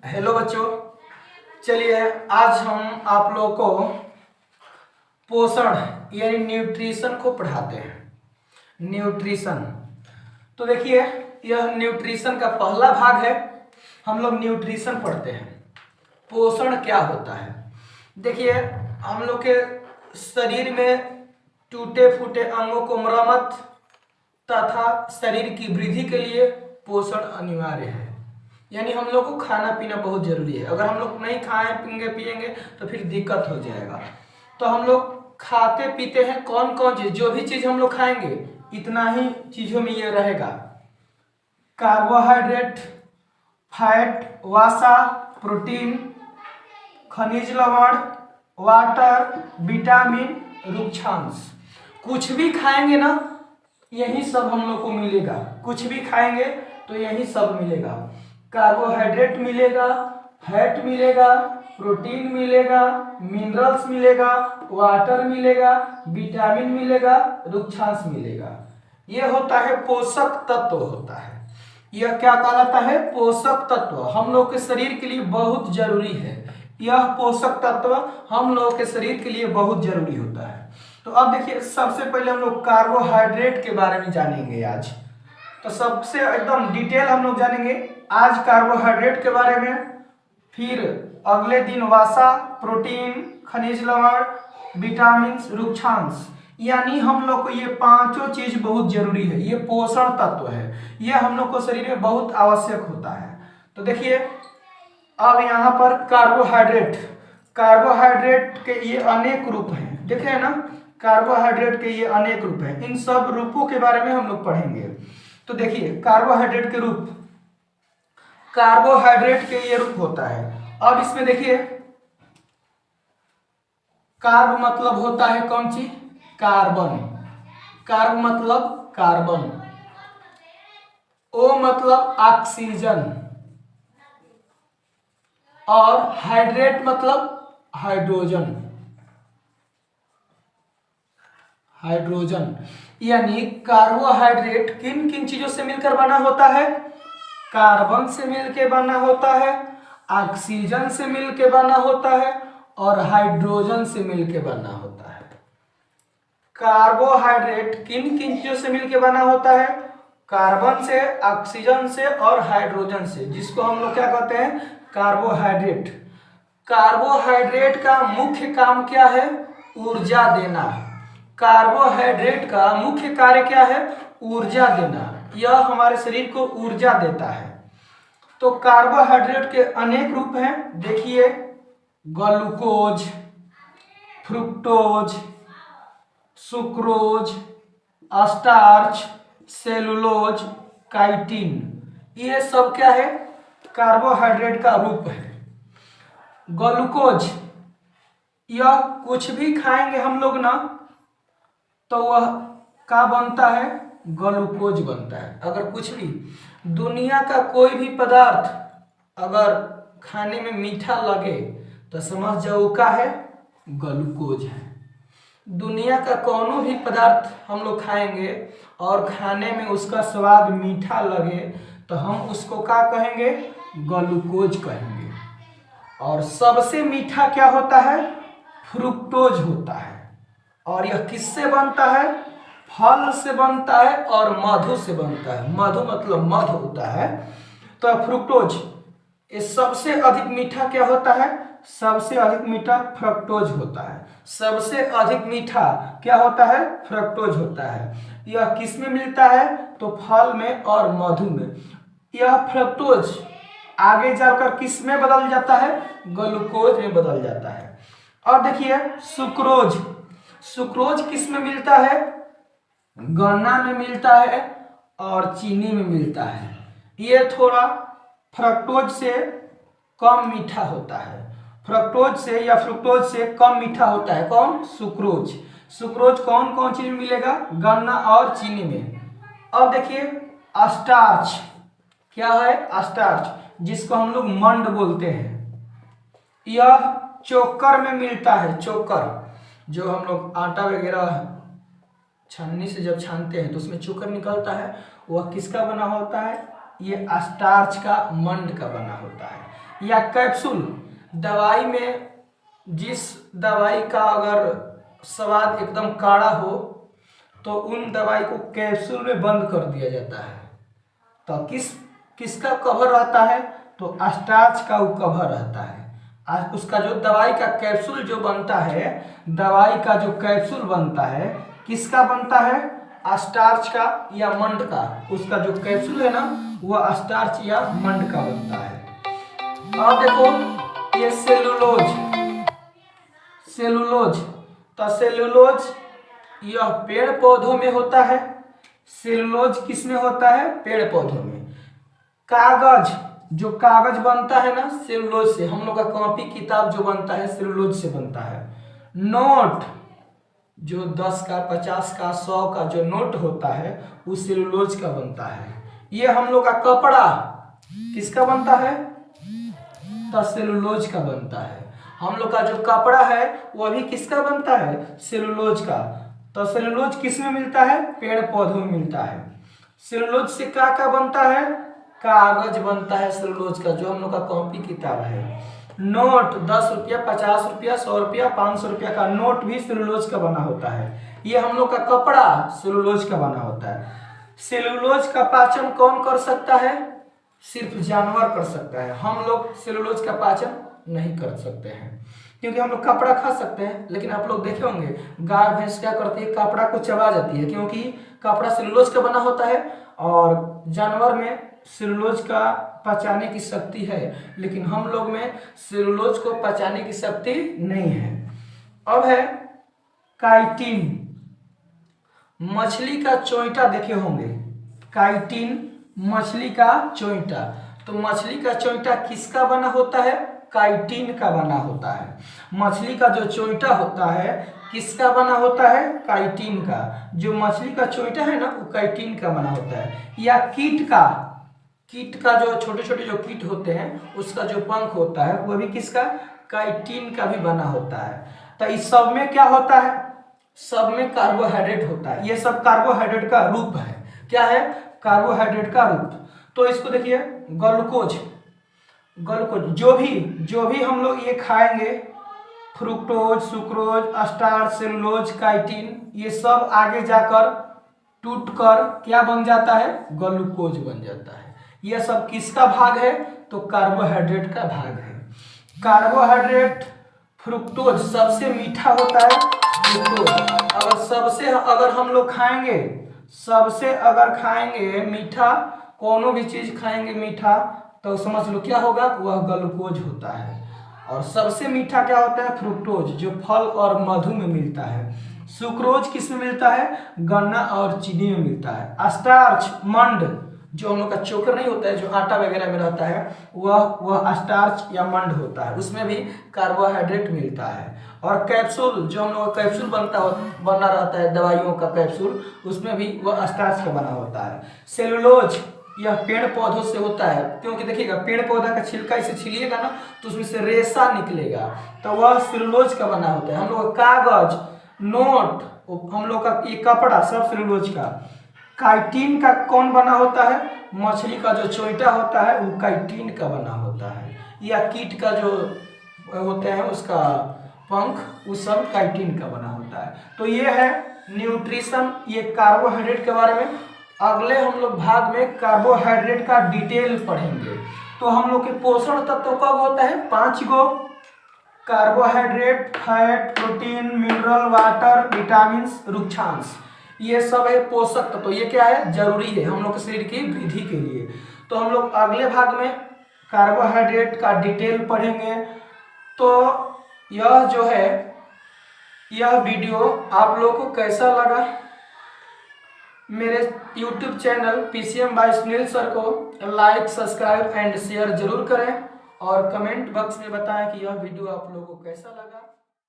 Hello बच्चों, चलिए आज हम आप लोगों को पोषण यानी न्यूट्रिशन को पढ़ाते हैं। न्यूट्रिशन तो देखिए, यह न्यूट्रिशन का पहला भाग है। हम लोग न्यूट्रिशन पढ़ते हैं। पोषण क्या होता है? देखिए, हम लोग के शरीर में टूटे फूटे अंगों को मरम्मत तथा शरीर की वृद्धि के लिए पोषण अनिवार्य है। यानी हम लोग को खाना पीना बहुत जरूरी है। अगर हम लोग नहीं खाएंगे पिएंगे तो फिर दिक्कत हो जाएगा। तो हम लोग खाते पीते हैं कौन कौन चीज, जो भी चीज हम लोग खाएंगे इतना ही चीजों में ये रहेगा: कार्बोहाइड्रेट, फैट, वसा, प्रोटीन, खनिज लवण, वाटर, विटामिन, रुक्षांश। कुछ भी खाएंगे ना, यही सब हम लोग को मिलेगा। कुछ भी खाएंगे तो यही सब मिलेगा। कार्बोहाइड्रेट मिलेगा, फैट मिलेगा, प्रोटीन मिलेगा, मिनरल्स मिलेगा, वाटर मिलेगा, विटामिन मिलेगा, रुक्षांश मिलेगा। यह होता है पोषक तत्व होता है। यह क्या कहलाता है? पोषक तत्व। हम लोग के शरीर के लिए बहुत जरूरी है। यह पोषक तत्व हम लोग के शरीर के लिए बहुत जरूरी होता है। तो अब देखिए, सबसे पहले हम लोग कार्बोहाइड्रेट के बारे में जानेंगे आज। तो सबसे एकदम डिटेल हम लोग जानेंगे आज कार्बोहाइड्रेट के बारे में। फिर अगले दिन वसा, प्रोटीन, खनिज लवण, विटामिन, रुक्षांश। यानी हम लोग को ये पांचों चीज बहुत जरूरी है। ये पोषण तत्व है। ये हम लोग को शरीर में बहुत आवश्यक होता है। तो देखिए, अब यहाँ पर कार्बोहाइड्रेट के ये अनेक रूप हैं। देखे ना, कार्बोहाइड्रेट के ये अनेक रूप हैं। इन सब रूपों के बारे में हम लोग पढ़ेंगे। तो देखिए, कार्बोहाइड्रेट के रूप, कार्बोहाइड्रेट के ये रूप होता है। अब इसमें देखिए, कार्ब मतलब होता है कौन सी? कार्बन। कार्ब मतलब कार्बन। ओ मतलब ऑक्सीजन। और हाइड्रेट मतलब हाइड्रोजन। हाइड्रोजन यानी कार्बोहाइड्रेट किन किन चीजों से मिलकर बना होता है? कार्बन से मिलकर बना होता है, ऑक्सीजन से मिलकर बना होता है और हाइड्रोजन से मिलकर बना होता है। कार्बोहाइड्रेट किन किन चीजों से मिलकर बना होता है? कार्बन से, ऑक्सीजन से और हाइड्रोजन से, जिसको हम लोग क्या कहते हैं? कार्बोहाइड्रेट। कार्बोहाइड्रेट का मुख्य काम क्या है? ऊर्जा देना। कार्बोहाइड्रेट का मुख्य कार्य क्या है? ऊर्जा देना। यह हमारे शरीर को ऊर्जा देता है। तो कार्बोहाइड्रेट के अनेक रूप हैं। देखिए, glucose, fructose, sucrose, starch, cellulose, chitin. ये सब क्या है? कार्बोहाइड्रेट का रूप है। ग्लूकोज, यह कुछ भी खाएंगे हम लोग ना, तो वह क्या बनता है? ग्लूकोज बनता है। अगर कुछ भी, दुनिया का कोई भी पदार्थ अगर खाने में मीठा लगे तो समझ जाओ क्या है? ग्लूकोज है। दुनिया का कोनो भी पदार्थ हम लोग खाएंगे और खाने में उसका स्वाद मीठा लगे तो हम उसको क्या कहेंगे? ग्लूकोज कहेंगे। और सबसे मीठा क्या होता है? फ्रुक्टोज होता है। और यह किससे बनता है? फल से बनता है और मधु से बनता है। मधु मतलब मध होता है। तो फ्रुक्टोज, ये सबसे अधिक मीठा क्या होता है? सबसे अधिक मीठा फ्रक्टोज होता है। सबसे अधिक मीठा क्या होता है? फ्रक्टोज होता है। यह किस में मिलता है? तो फल में और मधु में। यह फ्रक्टोज आगे जाकर किस में बदल जाता है? ग्लूकोज में बदल जाता है। और देखिए, सुक्रोज। सुक्रोज किस में मिलता है? गन्ना में मिलता है और चीनी में मिलता है। ये थोड़ा फ्रक्टोज से कम मीठा होता है। फ्रक्टोज से या फ्रुक्टोज से कम मीठा होता है कौन? सुक्रोज। सुक्रोज कौन कौन चीज में मिलेगा? गन्ना और चीनी में। अब देखिए, स्टार्च क्या है? स्टार्च, जिसको हम लोग मंड बोलते हैं, यह चोकर में मिलता है। चोकर, जो हम लोग आटा वगैरह छन्नी से जब छानते हैं तो उसमें चोकर निकलता है, वह किसका बना होता है? ये स्टार्च का, मंड का बना होता है। या कैप्सूल, दवाई में जिस दवाई का अगर स्वाद एकदम काढ़ा हो तो उन दवाई को कैप्सूल में बंद कर दिया जाता है। तो किसका कवर रहता है? तो स्टार्च का वो कवर रहता है। उसका जो दवाई का कैप्सूल जो बनता है, दवाई का जो कैप्सूल बनता है किसका बनता है? स्टार्च का या मंड का। उसका जो कैप्सूल है ना वह स्टार्च या मंड का बनता है। अब देखो ये सेलुलोज, तो सेलुलोज यह पेड़ पौधों में होता है। सेलुलोज किस में होता है? पेड़ पौधों में। कागज, जो कागज बनता है ना सेलुलोज से, हम लोग का कॉपी किताब जो बनता है सेलुलोज से बनता है। नोट, जो 10 का 50 का 100 का जो नोट होता है वो सेलुलोज का बनता है। ये हम लोग का कपड़ा किसका बनता है? तो सेलुलोज का बनता है। हम लोग का जो कपड़ा है वो भी किसका बनता है? सेलुलोज का। तो सेलुलोज किस में मिलता है? पेड़ पौधों में मिलता है। सेलुलोज से क्या बनता है? कागज बनता है सेलुलोज का, जो हम लोग का कॉपी किताब है। नोट 10 रुपया 50 रुपया 100 रुपया 500 रुपया का नोट भी सेलुलोज का बना होता है। ये हम लोग का कपड़ा सेलुलोज का बना होता है। सेलुलोज का पाचन कौन कर सकता है? सिर्फ जानवर कर सकता है। हम लोग सेलुलोज का पाचन नहीं कर सकते हैं, क्योंकि हम लोग कपड़ा खा सकते हैं, लेकिन आप लोग देखे होंगे गाय भैंस क्या करती है? कपड़ा को चबा जाती है, क्योंकि कपड़ा सेलुलोज का बना होता है और जानवर में सेलुलोज का पचाने की शक्ति है, लेकिन हम लोग में सेलुलोज को पचाने की शक्ति नहीं है। अब है काइटिन, मछली का चोइटा देखे होंगे। काइटिन मछली का चोइटा, तो मछली का चोइटा किसका बना होता है? काइटिन का बना होता है। मछली का जो चोइटा होता है किसका बना होता है? काइटिन का। जो मछली का चोइटा है ना वो काइटिन का बना होता है। या कीट का जो छोटे छोटे जो कीट होते हैं उसका जो पंख होता है वह भी किसका? काइटिन का भी बना होता है। तो इस सब में क्या होता है? सब में कार्बोहाइड्रेट होता है। ये सब कार्बोहाइड्रेट का रूप है। क्या है? कार्बोहाइड्रेट का रूप। तो इसको देखिए ग्लूकोज, जो भी हम लोग ये खाएंगे, fructose, sucrose, starch, cellulose, chitin, ये सब आगे जाकर टूटकर क्या बन जाता है? ग्लूकोज बन जाता है। यह सब किसका भाग है? तो कार्बोहाइड्रेट का भाग है। कार्बोहाइड्रेट फ्रुक्टोज सबसे मीठा होता है। फ्रुक्टोज अगर हम लोग खाएंगे, सबसे अगर खाएंगे मीठा, कोनो भी चीज खाएंगे मीठा, तो समझ लो क्या होगा? वह ग्लूकोज होता है। और सबसे मीठा क्या होता है? फ्रुक्टोज, जो फल और मधु में मिलता है। सुक्रोज किस में मिलता है? गन्ना और चीनी में मिलता है। स्टार्च, मंड, जो हम लोग का चोकर नहीं होता है जो आटा वगैरह में रहता है, वह स्टार्च या मंड होता है, उसमें भी कार्बोहाइड्रेट मिलता है। और कैप्सूल, जो हम लोग का कैप्सूल बना रहता है दवाइयों का कैप्सूल, उसमें भी वह स्टार्च का बना होता है। सेलुलोज यह पेड़ पौधों से होता है, क्योंकि देखिएगा पेड़ पौधा का छिलका इसे छिलिएगा ना तो उसमें से रेशा निकलेगा, तो वह सेलुलोज का बना होता है। हम लोग का कागज, नोट, हम लोग का ये कपड़ा सब सेलुलोज का। काइटिन का कौन बना होता है? मछली का जो चोइटा होता है वो काइटिन का बना होता है। या कीट का जो होता है उसका पंख, वो सब काइटिन का बना होता है। तो ये है न्यूट्रिशन, ये कार्बोहाइड्रेट के बारे में। अगले हम लोग भाग में कार्बोहाइड्रेट का डिटेल पढ़ेंगे। तो हम लोग के पोषण तत्व कब होता है? 5 गो: carbohydrate, fat, protein, mineral, water, vitamins, रुक्षांश। ये सब है पोषक तत्व। ये क्या है? जरूरी है हम लोग के शरीर की वृद्धि के लिए। तो हम लोग अगले भाग में कार्बोहाइड्रेट का डिटेल पढ़ेंगे। तो यह जो है, यह वीडियो आप लोगों को कैसा लगा? मेरे YouTube channel PCM by Sunil sir को लाइक, सब्सक्राइब एंड शेयर जरूर करें और कमेंट बॉक्स में बताएं कि यह वीडियो आप लोगों को कैसा लगा।